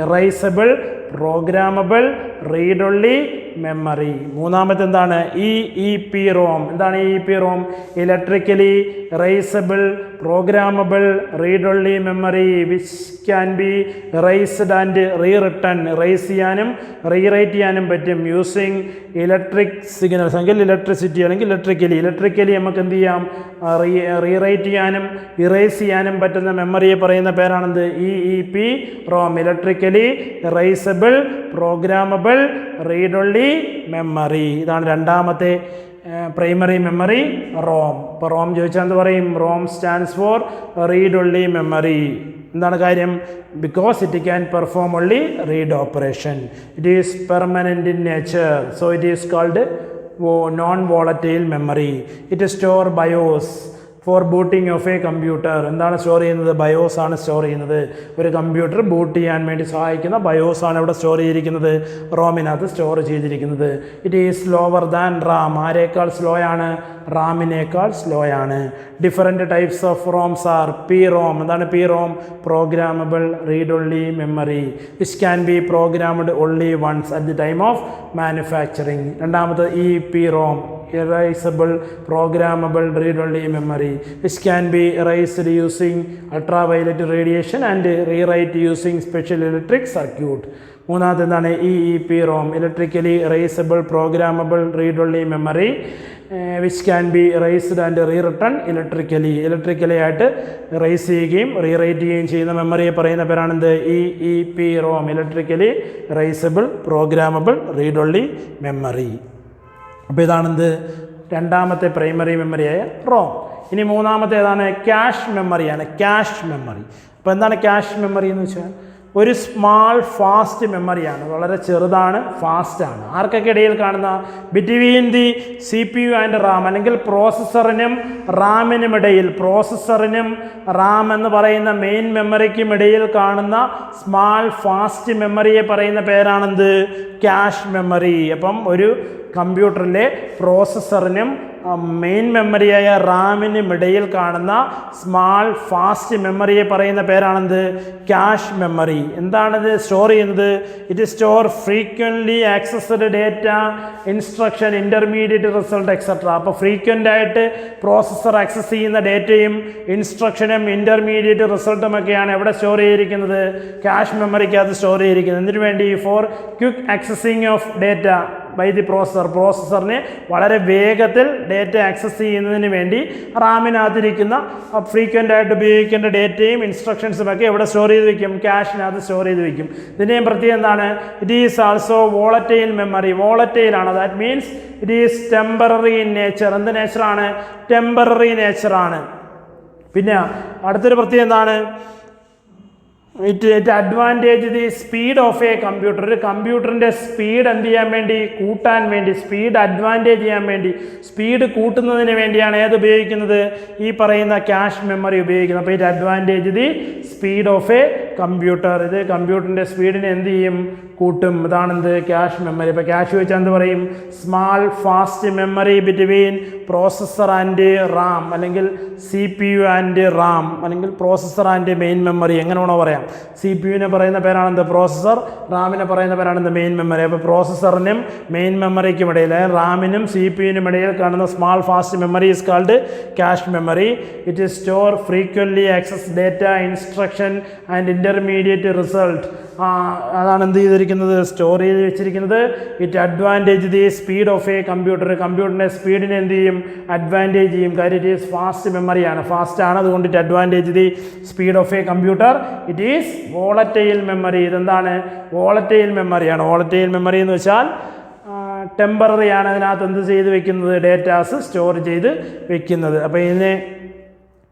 erasable programmable read only memory. മൂന്നാമത്തെ എന്താണ്, EEP റോം. എന്താണ് EEP ROM, electrically erasable programmable read only memory which can be erased and rewritten. Erase ചെയ്യാനും റീറൈറ്റ് ചെയ്യാനും പറ്റും യൂസിങ് ഇലക്ട്രിക് സിഗ്നൽസ്. എങ്കിൽ ഇലക്ട്രിസിറ്റി അല്ലെങ്കിൽ ഇലക്ട്രിക്കലി നമുക്ക് എന്ത് ചെയ്യാം, റീറൈറ്റ് ചെയ്യാനും ഇറേസ് ചെയ്യാനും പറ്റുന്ന മെമ്മറിയെ പറയുന്ന പേരാണെന്ത്, EEP ROM. Electrically erasable programmable read only memory. ഇതാണ് രണ്ടാമത്തെ പ്രൈമറി മെമ്മറി റോം. ഇപ്പോൾ റോം ചോദിച്ചാൽ എന്ത് പറയും, ROM stands for read only memory. എന്താണ് കാര്യം, because it can perform only read operation. It is permanent in nature, so it is called non volatile memory. It store BIOS for booting of a computer. എന്താണ് store ചെയ്യുന്നത്, BIOS ആണ് store ചെയ്യുന്നത്. ഒരു computer boot ചെയ്യാൻ വേണ്ടി സഹായിക്കുന്ന BIOS ആണ് ഇവിടെ സ്റ്റോർ ചെയ്തിരിക്കുന്നത്, റോമിനകത്ത് സ്റ്റോർ ചെയ്തിരിക്കുന്നത്. It is slower than RAM. ആരേക്കാൾ സ്ലോ ആണ്, റാമിനേക്കാൾ സ്ലോ ആണ്. Different types of ROMs are P ROM. എന്താണ് P ROM, programmable read only memory which can be programmed only once at the time of manufacturing. രണ്ടാമത് EEP ROM erasable programmable read-only memory which can be erased using ultraviolet radiation and rewrite using special electric circuit. മൂന്നാമത്തെ എന്താണ്, EEP ROM electrically erasable programmable read-only memory which can be erased and rewritten electrically ആയിട്ട് erase ചെയ്യുകയും rewrite ചെയ്യുകയും ചെയ്യുന്ന മെമ്മറിയെ പറയുന്ന പേരാണെന്ത്, EEP ROM electrically erasable programmable read-only memory. അപ്പോൾ ഇതാണെന്ത്, രണ്ടാമത്തെ പ്രൈമറി മെമ്മറിയായ റോം. ഇനി മൂന്നാമത്തെ ഏതാണ്, ക്യാഷ് മെമ്മറിയാണ്. Cash memory. അപ്പോൾ എന്താണ് ക്യാഷ് മെമ്മറി എന്ന് വെച്ചാൽ, ഒരു സ്മാൾ ഫാസ്റ്റ് മെമ്മറിയാണ്. വളരെ ചെറുതാണ്, ഫാസ്റ്റാണ്. ആർക്കൊക്കെ ഇടയിൽ കാണുന്ന, between the CPU and RAM, അല്ലെങ്കിൽ പ്രോസസ്സറിനും റാമിനും ഇടയിൽ, പ്രോസസ്സറിനും റാം എന്ന് പറയുന്ന മെയിൻ മെമ്മറിക്കും ഇടയിൽ കാണുന്ന സ്മാൾ ഫാസ്റ്റ് മെമ്മറിയെ പറയുന്ന പേരാണെന്ത്, ക്യാഷ് മെമ്മറി. അപ്പം ഒരു കമ്പ്യൂട്ടറിലെ പ്രോസസ്സറിനും മെയിൻ മെമ്മറിയായ റാമിനും ഇടയിൽ കാണുന്ന സ്മാൾ ഫാസ്റ്റ് മെമ്മറിയെ പറയുന്ന പേരാണെന്ത്, ക്യാഷ് മെമ്മറി. എന്താണിത് സ്റ്റോർ ചെയ്യുന്നത്, it store frequently accessed data, instruction, intermediate result etcetera. അപ്പോൾ ഫ്രീക്വൻ്റ് ആയിട്ട് പ്രോസസ്സർ ആക്സസ് ചെയ്യുന്ന ഡേറ്റയും ഇൻസ്ട്രക്ഷനും ഇൻ്റർമീഡിയറ്റ് റിസൾട്ടും ഒക്കെയാണ് എവിടെ സ്റ്റോർ ചെയ്തിരിക്കുന്നത്, ക്യാഷ് മെമ്മറിക്കകത്ത് സ്റ്റോർ ചെയ്തിരിക്കുന്നത്. എന്തിനു വേണ്ടി, for quick accessing of data, by the പ്രോസസ്സറിനെ വളരെ വേഗത്തിൽ ഡേറ്റ ആക്സസ് ചെയ്യുന്നതിന് വേണ്ടി റാമിനകത്തിരിക്കുന്ന ഫ്രീക്വൻ്റ് ആയിട്ട് ഉപയോഗിക്കേണ്ട ഡേറ്റയും ഇൻസ്ട്രക്ഷൻസും ഒക്കെ എവിടെ സ്റ്റോർ ചെയ്ത് വയ്ക്കും? ക്യാഷിനകത്ത് സ്റ്റോർ ചെയ്ത് വയ്ക്കും. ഇതിൻ്റെയും പ്രത്യേകം എന്താണ്? It is also volatile memory. Volatile ആണ്. That means it is temporary in nature. എന്ത് നേച്ചറാണ്? ടെമ്പററി നേച്ചറാണ്. പിന്നെ അടുത്തൊരു പ്രത്യേകം എന്താണ്? It advantage the speed of a computer. ഒരു കമ്പ്യൂട്ടറിൻ്റെ സ്പീഡ് എന്ത് ചെയ്യാൻ വേണ്ടി? കൂട്ടാൻ വേണ്ടി, സ്പീഡ് അഡ്വാൻറ്റേജ് ചെയ്യാൻ വേണ്ടി, സ്പീഡ് കൂട്ടുന്നതിന് വേണ്ടിയാണ് ഏത് ഉപയോഗിക്കുന്നത്? ഈ പറയുന്ന ക്യാഷ് മെമ്മറി ഉപയോഗിക്കുന്നത്. അപ്പോൾ it advantage the speed of a computer. ഇത് കമ്പ്യൂട്ടറിൻ്റെ സ്പീഡിനെ എന്ത് ചെയ്യും? കൂട്ടും. ഇതാണെന്ത്? Cache memory. ഇപ്പോൾ ക്യാഷ് വെച്ചാൽ എന്ത് പറയും? Small fast memory between processor and RAM, അല്ലെങ്കിൽ CPU ആൻഡ് റാം, അല്ലെങ്കിൽ പ്രോസസ്സർ ആൻഡ് മെയിൻ മെമ്മറി, എങ്ങനെ വേണോ പറയാം. CPU പറയുന്ന പേരാണെന്ത്? പ്രോസസ്സർ. റാമിനെ പറയുന്ന പേരാണെന്ത്? Main memory. അപ്പോൾ പ്രോസസ്സറിനും മെയിൻ മെമ്മറിക്കും ഇടയിൽ, റാമിനും CPUനും ഇടയിൽ കാണുന്ന small fast memory is called cache memory. It is store frequently access data, instruction and intermediate result. അതാണ് എന്ത് ചെയ്തിരിക്കുന്നത്? സ്റ്റോർ ചെയ്ത് വെച്ചിരിക്കുന്നത്. It advantage the speed of a computer. കമ്പ്യൂട്ടറിൻ്റെ സ്പീഡിനെ എന്ത് ചെയ്യും? അഡ്വാൻറ്റേജ് ചെയ്യും. കാര്യം ഇറ്റ് ഈസ് ഫാസ്റ്റ് മെമ്മറിയാണ്, ഫാസ്റ്റ് ആണ്. അതുകൊണ്ട് it advantage the speed of a computer. It is volatile memory. ഇതെന്താണ്? വോളറ്റൈൽ മെമ്മറിയാണ്. വോളറ്റൈൽ മെമ്മറി എന്ന് വെച്ചാൽ ടെമ്പററി ആണ്. അതിനകത്ത് എന്ത് ചെയ്ത് വെക്കുന്നത്? ഡേറ്റാസ് സ്റ്റോർ ചെയ്ത് വെക്കുന്നത്. അപ്പോൾ ഇതിനെ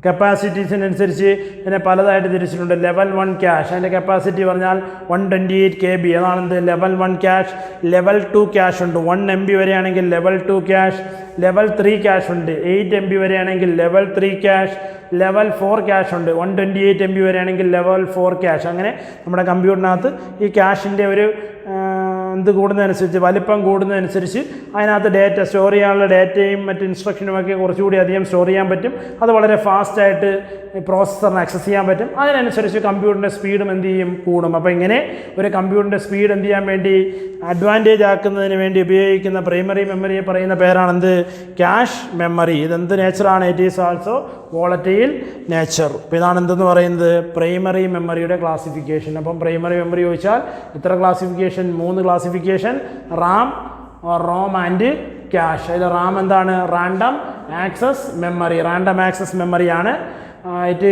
കപ്പാസിറ്റീസിനനുസരിച്ച് ഇതിനെ പലതായിട്ട് തിരിച്ചിട്ടുണ്ട്. ലെവൽ 1 ക്യാഷ്, അതിൻ്റെ കപ്പാസിറ്റി പറഞ്ഞാൽ 128 KB. അതാണെന്ത്? Level 1 cache. ലെവൽ 2 ക്യാഷ് ഉണ്ട്. 1 MB വരെയാണെങ്കിൽ ലെവൽ 2 ക്യാഷ്. ലെവൽ 3 ക്യാഷ് ഉണ്ട്. 8 MB വരെയാണെങ്കിൽ ലെവൽ 3 ക്യാഷ്. ലെവൽ 4 ക്യാഷ് ഉണ്ട്. 128 MB വരെയാണെങ്കിൽ ലെവൽ 4 ക്യാഷ്. അങ്ങനെ നമ്മുടെ കമ്പ്യൂട്ടറിനകത്ത് ഈ ക്യാഷിൻ്റെ ഒരു എന്ത് കൂടുന്നതനുസരിച്ച്, വലിപ്പം കൂടുന്നതനുസരിച്ച് അതിനകത്ത് ഡേറ്റ സ്റ്റോർ ചെയ്യാനുള്ള ഡേറ്റയും മറ്റ് ഇൻസ്ട്രക്ഷനുമൊക്കെ കുറച്ചുകൂടി അധികം സ്റ്റോർ ചെയ്യാൻ പറ്റും. അത് വളരെ ഫാസ്റ്റായിട്ട് പ്രോസസ്സറിന് ആക്സസ് ചെയ്യാൻ പറ്റും. അതിനനുസരിച്ച് കമ്പ്യൂട്ടറിൻ്റെ സ്പീഡും എന്ത് ചെയ്യും? കൂടും. അപ്പോൾ ഇങ്ങനെ ഒരു കമ്പ്യൂട്ടറിൻ്റെ സ്പീഡ് എന്ത് ചെയ്യാൻ വേണ്ടി? അഡ്വാൻറ്റേജ് ആക്കുന്നതിന് വേണ്ടി ഉപയോഗിക്കുന്ന പ്രൈമറി മെമ്മറിയെ പറയുന്ന പേരാണെന്ത്? Cache memory. ഇതെന്ത് നേച്ചറാണ്? It is also volatile nature. അപ്പോൾ ഇതാണ് എന്തെന്ന് പറയുന്നത്? പ്രൈമറി മെമ്മറിയുടെ ക്ലാസിഫിക്കേഷൻ. അപ്പം പ്രൈമറി മെമ്മറി ചോദിച്ചാൽ ഇത്ര classification? 3 classification. RAM, ROM and cache. അതിൽ റാം എന്താണ്? Random access memory. Random access മെമ്മറിയാണ്. It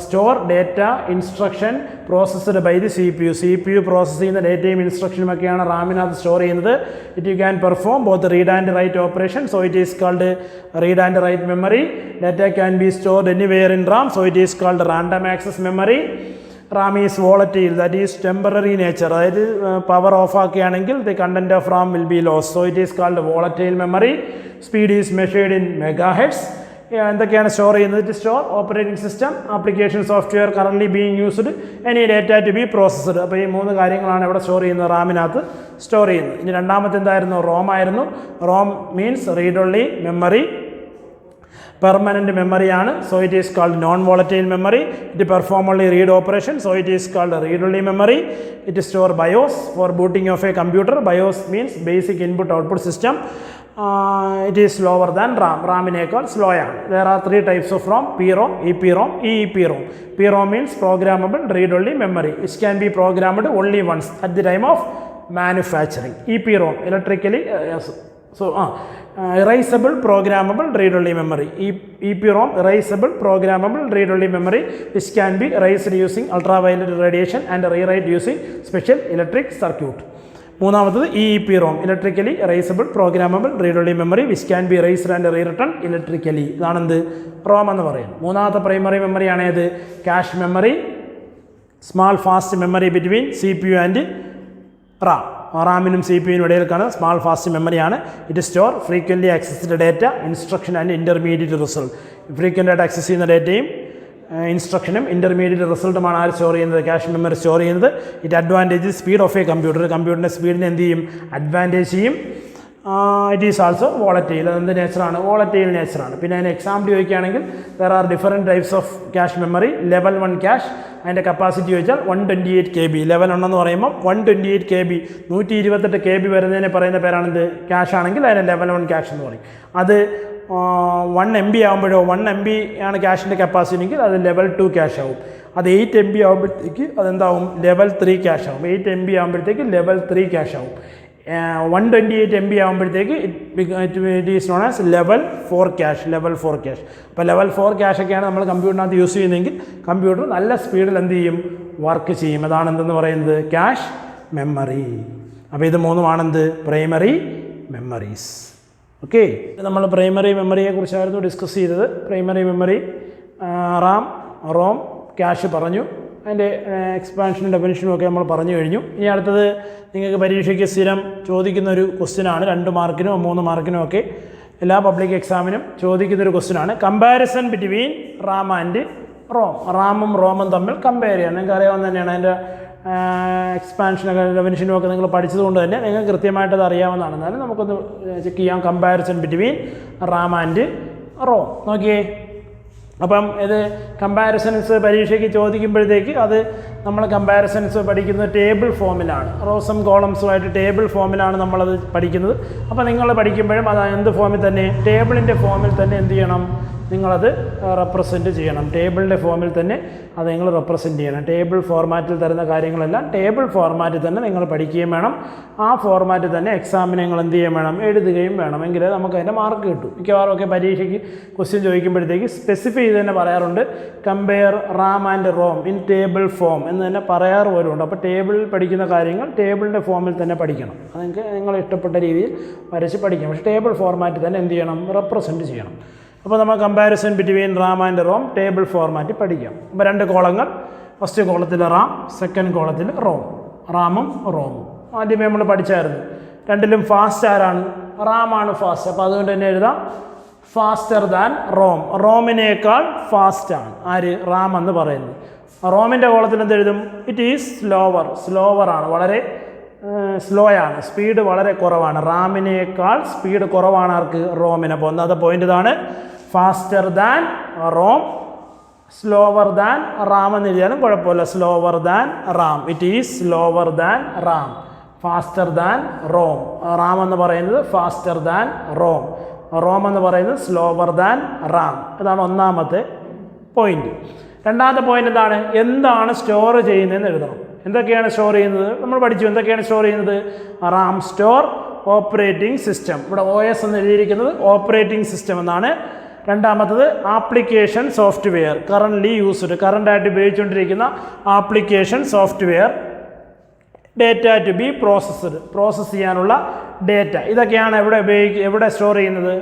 store data, instruction processed by the CPU process ചെയ്യുന്ന ഡേറ്റയും ഇൻസ്ട്രക്ഷനും ഒക്കെയാണ് റാമിനകത്ത് സ്റ്റോർ ചെയ്യുന്നത്. It can perform both read and write operation, so it is called read and write memory. Data can be stored anywhere in RAM, so it is called random access memory. RAM is volatile, that is temporary nature. അതായത് power off ആക്കുകയാണെങ്കിൽ the content of RAM will be loss, so it is called volatile memory. Speed is measured in megahertz. എന്തൊക്കെയാണ് store ചെയ്യുന്നത്? To store operating system, application software currently being used, any data to be processed. അപ്പോൾ ഈ 3 കാര്യങ്ങളാണ് ഇവിടെ store ചെയ്യുന്നത്, റാമിനകത്ത് store ചെയ്യുന്നത്. ഇനി രണ്ടാമത്തെ എന്തായിരുന്നു? റോം ആയിരുന്നു. ROM means read only memory, permanent മെമ്മറിയാണ്. So it is called non volatile memory. It perform only read operation, so it is called read only memory. It store BIOS for booting of a computer. BIOS means basic input output system. It is slower than RAM. റാമിനേക്കാൾ slow ആണ്. There are 3 types of ROM: PROM, EPROM, EEPROM. PROM means programmable read-only memory, which can be programmed only once at the time of manufacturing. EPROM, electrically erasable programmable read-only memory. EPROM, erasable programmable read-only memory, which can be erased using ultraviolet radiation and rewrite using special electric circuit. മൂന്നാമത്തത് EEPROM, electrically erasable programmable read only memory, which can be erased and rewritten electrically. ഇതാണെന്ത്? ROM എന്ന് പറയുന്നത്. മൂന്നാമത്തെ primary മെമ്മറിയാണ് ഏത്? Cache memory, small fast memory between CPU and RAM. റാമിനും CPUവിനും ഇടയിലേക്കാണ് സ്മാൾ ഫാസ്റ്റ് മെമ്മറിയാണ്. It store frequently accessed data, instruction and intermediate result. Frequent ആയിട്ട് ആക്സസ് ചെയ്യുന്ന ഡേറ്റയും ഇൻസ്ട്രക്ഷനും ഇൻ്റർമീഡിയറ്റ് റിസൾട്ടുമാണ് ആര് സ്റ്റോർ ചെയ്യുന്നത്? ക്യാഷ് മെമ്മറി സ്റ്റോർ ചെയ്യുന്നത്. It advantage speed of a computer. കമ്പ്യൂട്ടറിൻ്റെ സ്പീഡിനെ എന്ത് ചെയ്യും? അഡ്വാൻറ്റേജ് ചെയ്യും. It is also volatile. അതെന്ത് നേച്ചറാണ്? വോളറ്റൈൽ നേച്ചറാണ്. പിന്നെ അതിന് എക്സാമ്പിൾ ചോദിക്കുകയാണെങ്കിൽ there are different types of cache memory. Level 1 cash, അതിൻ്റെ കപ്പാസിറ്റി ചോദിച്ചാൽ 128 KB. ലെവൽ 1 എന്ന് പറയുമ്പോൾ 128 KB, 128 KB വരുന്നതിനെ പറയുന്ന പേരാണെന്ത്? ക്യാഷ് ആണെങ്കിൽ അതിനെ ലെവൽ 1 ക്യാഷ് എന്ന് പറയും. അത് 1 MB ആകുമ്പോഴോ 1 MB ആണ് ക്യാഷിൻ്റെ കപ്പാസിറ്റി എങ്കിൽ അത് ലെവൽ 2 ക്യാഷ് ആവും. അത് 8 MB ആകുമ്പോഴത്തേക്ക് അതെന്താവും? ലെവൽ 3 ക്യാഷ് ആവും. 8 MB ആകുമ്പോഴത്തേക്ക് ലെവൽ 3 ക്യാഷ് ആവും. 128 MB ആകുമ്പോഴത്തേക്ക് it is known as level 4 cash. അപ്പോൾ ലെവൽ 4 ക്യാഷൊക്കെയാണ് നമ്മൾ കമ്പ്യൂട്ടറിനകത്ത് യൂസ് ചെയ്യുന്നതെങ്കിൽ കമ്പ്യൂട്ടർ നല്ല സ്പീഡിൽ എന്ത് ചെയ്യും, വർക്ക് ചെയ്യും. അതാണ് എന്തെന്ന് പറയുന്നത്, ക്യാഷ് മെമ്മറി. അപ്പോൾ ഇത് മൂന്നുമാണെന്ത്, പ്രൈമറി മെമ്മറീസ്. ഓക്കെ, നമ്മൾ പ്രൈമറി മെമ്മറിയെക്കുറിച്ചായിരുന്നു ഡിസ്കസ് ചെയ്തത്. Primary memory RAM, ROM, cache പറഞ്ഞു. അതിൻ്റെ എക്സ്പാൻഷനും ഡെഫിനിഷനും ഒക്കെ നമ്മൾ പറഞ്ഞു കഴിഞ്ഞു. ഇനി അടുത്തത് നിങ്ങൾക്ക് പരീക്ഷയ്ക്ക് സ്ഥിരം ചോദിക്കുന്ന ഒരു ക്വസ്റ്റ്യനാണ്. 2 മാർക്കിനോ 3 മാർക്കിനോ ഒക്കെ എല്ലാ പബ്ലിക് എക്സാമിനും ചോദിക്കുന്നൊരു ക്വസ്റ്റ്യനാണ്. Comparison between RAM and ROM. റാമും റോമും തമ്മിൽ കമ്പയർ ചെയ്യാൻ നിങ്ങൾക്ക് അറിയാവുന്ന തന്നെയാണ്. അതിൻ്റെ എക്സ്പാൻഷനൊക്കെ ഡെഫിനിഷനും ഒക്കെ നിങ്ങൾ പഠിച്ചതുകൊണ്ട് തന്നെ നിങ്ങൾക്ക് കൃത്യമായിട്ട് അത് അറിയാവുന്നതാണ്. എന്നാലും നമുക്കൊന്ന് ചെക്ക് ചെയ്യാം. Comparison between RAM and ROM. നോക്കിയേ, അപ്പം ഇത് കമ്പാരിസൺസ് പരീക്ഷയ്ക്ക് ചോദിക്കുമ്പോഴത്തേക്ക് അത് നമ്മൾ കമ്പാരിസൺസ് പഠിക്കുന്നത് ടേബിൾ ഫോമിലാണ്. റോസും കോളംസുമായിട്ട് ടേബിൾ ഫോമിലാണ് നമ്മളത് പഠിക്കുന്നത്. അപ്പോൾ നിങ്ങൾ പഠിക്കുമ്പോഴും അത് എന്ത് ഫോമിൽ തന്നെ, ടേബിളിൻ്റെ ഫോമിൽ തന്നെ എന്ത് ചെയ്യണം, നിങ്ങളത് റെപ്രസെൻറ്റ് ചെയ്യണം. ടേബിളിൻ്റെ ഫോമിൽ തന്നെ അത് നിങ്ങൾ റെപ്രസെൻറ്റ് ചെയ്യണം. ടേബിൾ ഫോർമാറ്റിൽ തരുന്ന കാര്യങ്ങളെല്ലാം ടേബിൾ ഫോർമാറ്റിൽ തന്നെ നിങ്ങൾ പഠിക്കുകയും വേണം. ആ ഫോർമാറ്റിൽ തന്നെ എക്സാമിന് നിങ്ങൾ എന്ത് ചെയ്യുകയും വേണം, എഴുതുകയും വേണം. എങ്കിലേ നമുക്ക് അതിൻ്റെ മാർക്ക് കിട്ടും. മിക്കവാറും ഒക്കെ പരീക്ഷയ്ക്ക് ക്വസ്റ്റ്യൻ ചോദിക്കുമ്പോഴത്തേക്ക് സ്പെസിഫൈ ചെയ്ത് തന്നെ പറയാറുണ്ട്, compare RAM and ROM in table form എന്ന് തന്നെ പറയാറ് പോലുണ്ട്. അപ്പോൾ ടേബിളിൽ പഠിക്കുന്ന കാര്യങ്ങൾ ടേബിളിൻ്റെ ഫോമിൽ തന്നെ പഠിക്കണം. അത് നിങ്ങൾക്ക് നിങ്ങൾ ഇഷ്ടപ്പെട്ട രീതിയിൽ വരച്ച് പഠിക്കാം. പക്ഷേ ടേബിൾ ഫോർമാറ്റിൽ തന്നെ എന്ത് ചെയ്യണം, റെപ്രസെൻറ്റ് ചെയ്യണം. അപ്പോൾ നമ്മൾ comparison between RAM and ROM table format പഠിക്കാം. അപ്പോൾ 2 കോളങ്ങൾ, ഫസ്റ്റ് കോളത്തിൽ റാം, സെക്കൻഡ് കോളത്തിൽ റോം. റാമും റോമും ആദ്യമേ നമ്മൾ പഠിച്ചായിരുന്നു. രണ്ടിലും ഫാസ്റ്റ് ആരാണ്, റാമാണ് ഫാസ്റ്റ്. അപ്പോൾ അതുകൊണ്ട് തന്നെ എഴുതാം ഫാസ്റ്റർ ദാൻ റോം. റോമിനേക്കാൾ ഫാസ്റ്റാണ് ആര്, റാം എന്ന് പറയുന്നത്. റോമിൻ്റെ കോളത്തിൽ എന്തെഴുതും, ഇറ്റ് ഈസ് സ്ലോവറാണ്, വളരെ സ്ലോ ആണ്, സ്പീഡ് വളരെ കുറവാണ്. റാമിനേക്കാൾ സ്പീഡ് കുറവാണ് ആർക്ക്, റോമിന്. അപ്പോൾ ഒന്നാമത്തെ പോയിന്റ് ഇതാണ്, faster than ROM, slower than RAM എന്ന് എഴുതിയാലും കുഴപ്പമില്ല. Slower than RAM, it is slower than RAM. Faster than ROM, RAM എന്ന് പറയുന്നത് ഫാസ്റ്റർ ദാൻ റോം, റോം എന്ന് പറയുന്നത് സ്ലോവർ ദാൻ റാം. ഇതാണ് ഒന്നാമത്തെ പോയിന്റ്. രണ്ടാമത്തെ പോയിന്റ് എന്താണ് സ്റ്റോർ ചെയ്യുന്നതെന്ന് എഴുതണം. എന്തൊക്കെയാണ് സ്റ്റോർ ചെയ്യുന്നത് നമ്മൾ പഠിച്ചു. എന്തൊക്കെയാണ് സ്റ്റോർ ചെയ്യുന്നത്, റാം സ്റ്റോർ ഓപ്പറേറ്റിംഗ് സിസ്റ്റം. ഇവിടെ OS എന്ന് എഴുതിയിരിക്കുന്നത് ഓപ്പറേറ്റിംഗ് സിസ്റ്റം എന്നാണ്. രണ്ടാമത്തത് ആപ്ലിക്കേഷൻ സോഫ്റ്റ്വെയർ, കറൻ്റ്ലി യൂസ്ഡ്, കറൻ്റായിട്ട് ഉപയോഗിച്ചുകൊണ്ടിരിക്കുന്ന application software. Data to be processed, process ചെയ്യാനുള്ള ഡേറ്റ. ഇതൊക്കെയാണ് എവിടെ സ്റ്റോർ ചെയ്യുന്നത്,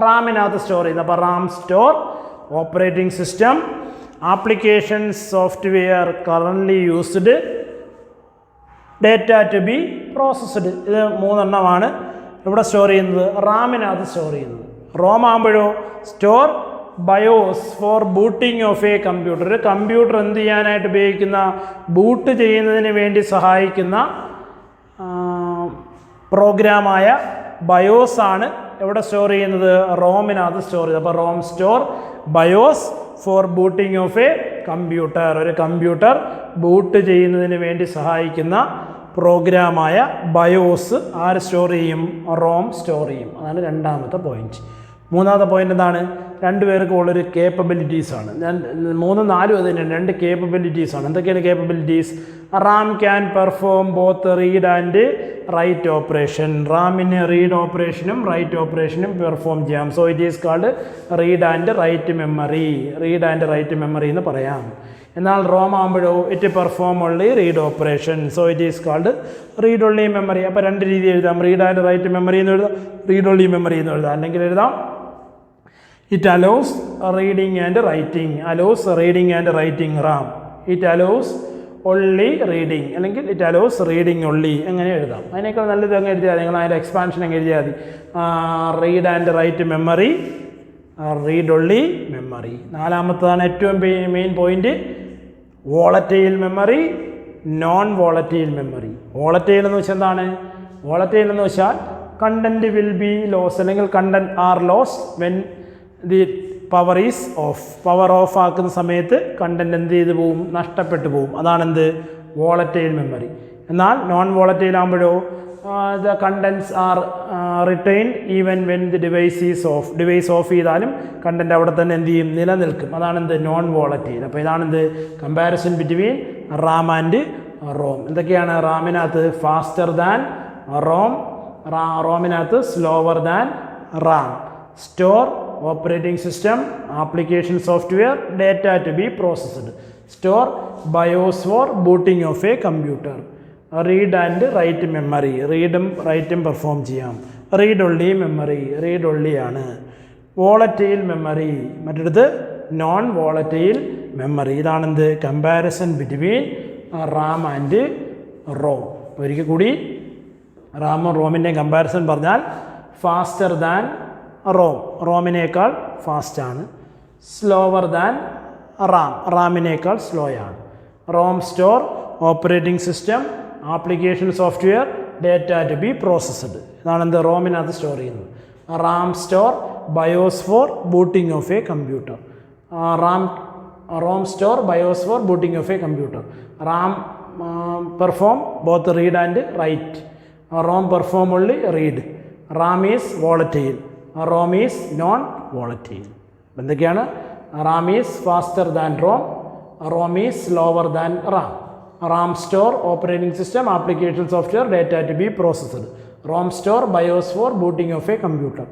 റാമിനകത്ത് സ്റ്റോർ ചെയ്യുന്നത്. അപ്പോൾ RAM store operating system, application software currently used, data to be processed. ഇത് 3 എണ്ണമാണ് ഇവിടെ സ്റ്റോർ ചെയ്യുന്നത്, റാമിനകത്ത് സ്റ്റോർ ചെയ്യുന്നത്. റോം ആകുമ്പോഴോ store BIOS for booting of a computer. ഒരു കമ്പ്യൂട്ടർ എന്ത് ചെയ്യാനായിട്ട് ഉപയോഗിക്കുന്ന, ബൂട്ട് ചെയ്യുന്നതിന് വേണ്ടി സഹായിക്കുന്ന പ്രോഗ്രാമായ ബയോസ് ആണ് എവിടെ സ്റ്റോർ ചെയ്യുന്നത്, റോമിനകത്ത് സ്റ്റോർ ചെയ്യുന്നത്. അപ്പോൾ ROM store BIOS for booting of a computer. ഒരു കമ്പ്യൂട്ടർ ബൂട്ട് ചെയ്യുന്നതിന് വേണ്ടി സഹായിക്കുന്ന പ്രോഗ്രാമായ ബയോസ് ആര് സ്റ്റോർ ചെയ്യും, റോം സ്റ്റോർ ചെയ്യും. അതാണ് രണ്ടാമത്തെ പോയിന്റ്. മൂന്നാമത്തെ പോയിന്റ് എന്താണ്, രണ്ടുപേർക്കും ഉള്ളൊരു കേപ്പബിലിറ്റീസാണ്. 3, 4 അത് തന്നെയാണ്, 2 കേപ്പബിലിറ്റീസാണ്. എന്തൊക്കെയാണ് capabilities, RAM can perform both read and write operation. റാമിന് റീഡ് ഓപ്പറേഷനും റൈറ്റ് ഓപ്പറേഷനും പെർഫോം ചെയ്യാം. So it is called read and write memory. Read and write memory എന്ന് പറയാം. എന്നാൽ റോം ആകുമ്പോഴോ it perform only read operation. So it is called read only memory. അപ്പോൾ 2 രീതി എഴുതാം, റീഡ് ആൻഡ് റൈറ്റ് മെമ്മറി എന്ന് എഴുതാം, റീഡ് ഓൺലി മെമ്മറി എന്ന് എഴുതാം. അല്ലെങ്കിൽ എഴുതാം it allows reading and writing. Allows reading and writing Ram. It allows only reading, അല്ലെങ്കിൽ ഇറ്റ് അലോസ് റീഡിങ് ഒൺലി, എങ്ങനെ എഴുതാം. അതിനേക്കാൾ നല്ലത് അങ്ങ് എഴുതിയാൽ മതി, നിങ്ങൾ അതിൻ്റെ എക്സ്പാൻഷൻ അങ്ങ് എഴുതിയാൽ മതി. Read and write memory, read only memory. നാലാമത്തതാണ് ഏറ്റവും main point, volatile memory, non volatile memory. Volatile എന്ന് വെച്ചാൽ എന്താണ്, വോളറ്റൈൽ എന്ന് വെച്ചാൽ കണ്ടന്റ് വിൽ ബി ലോസ്, അല്ലെങ്കിൽ content are loss when the power is off. Power off ആക്കുന്ന സമയത്ത് കണ്ടന്റ് എന്ത് ചെയ്ത് പോവും, നഷ്ടപ്പെട്ടു പോവും. അതാണെന്ത്, വോളറ്റൈൽ മെമ്മറി. എന്നാൽ നോൺ വോളറ്റൈൽ ആകുമ്പോഴോ the contents are retained even when the device is off. Device off ചെയ്താലും കണ്ടന്റ് അവിടെ തന്നെ എന്ത് ചെയ്യും, നിലനിൽക്കും. അതാണെന്ത്, നോൺ വോളറ്റൈൽ. അപ്പോൾ ഇതാണെന്ത്, comparison between RAM and ROM. എന്തൊക്കെയാണ്, റാമിനകത്ത് ഫാസ്റ്റർ ദാൻ റോം, റോമിനകത്ത് slower than RAM. Store, operating system, application software, data to be processed. Store, BIOS for booting of a computer. Read and write memory, റീഡും റൈറ്റും perform ചെയ്യാം. Read only memory, read only ആണ്. Volatile memory, മറ്റടുത്ത് non volatile memory. ഇതാണെന്ത്? Comparison between RAM and ROM. ഒരിക്കൽ കൂടി റാമും റോമിൻ്റെയും comparison പറഞ്ഞാൽ ഫാസ്റ്റർ ദാൻ റോം, റോമിനേക്കാൾ ഫാസ്റ്റാണ്. സ്ലോവർ ദാൻ റാം, റാമിനേക്കാൾ സ്ലോ ആണ്. ROM store, operating system, application software, data to be processed. ഇതാണെന്ത്? റോമിനകത്ത് സ്റ്റോർ ചെയ്യുന്നത്. RAM store, BIOS for booting of a computer. ROM store, BIOS for booting of a computer. RAM perform both read and write. ROM perform only read. RAM is volatile, ROM is non volatile. എന്തൊക്കെയാണ്? RAM is faster than ROM, ROM is slower than RAM. RAM store, operating system, application software, data to be processed. ROM store, BIOS for booting of a computer.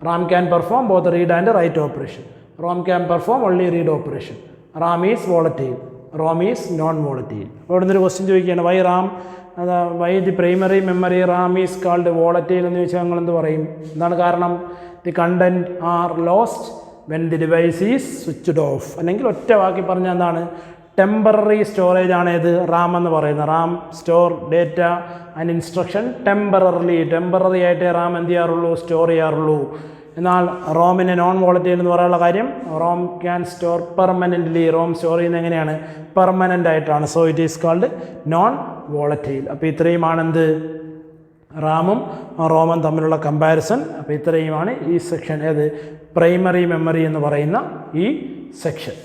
RAM can perform both read and write operation. ROM can perform only read operation. RAM is volatile, ROM is non volatile. അപ്പോൾ ഇവിടെ നിന്നൊരു question ചോദിക്കുകയാണ്, why the primary memory RAM is called volatile എന്ന് ചോദിച്ചാൽ നിങ്ങൾ എന്ത് പറയും? എന്താണ് കാരണം? The content are lost when the device is switched of. അല്ലെങ്കിൽ ഒറ്റ വാക്കി പറഞ്ഞാൽ എന്താണ്? ടെമ്പററി സ്റ്റോറേജ് ആണ് ഏത്? റാം എന്ന് പറയുന്നത്. Ram store data and instruction temporary ആയിട്ടേ റാം എന്ത് ചെയ്യാറുള്ളൂ? സ്റ്റോർ ചെയ്യാറുള്ളൂ. എന്നാൽ റോമിനെ നോൺ വോളറ്റൈൽ എന്ന് പറയാനുള്ള കാര്യം, ROM can store permanently. ROM store ചെയ്യുന്നത് എങ്ങനെയാണ്? പെർമനൻ്റ് ആയിട്ടാണ്. So it is called non volatile. അപ്പോൾ ഇത്രയുമാണെന്ത്? റാമും റോമും തമ്മിലുള്ള കമ്പാരിസൺ. അപ്പോൾ ഇത്രയുമാണ് ഈ സെക്ഷൻ, ഏത്? പ്രൈമറി മെമ്മറി എന്ന് പറയുന്ന ഈ സെക്ഷൻ.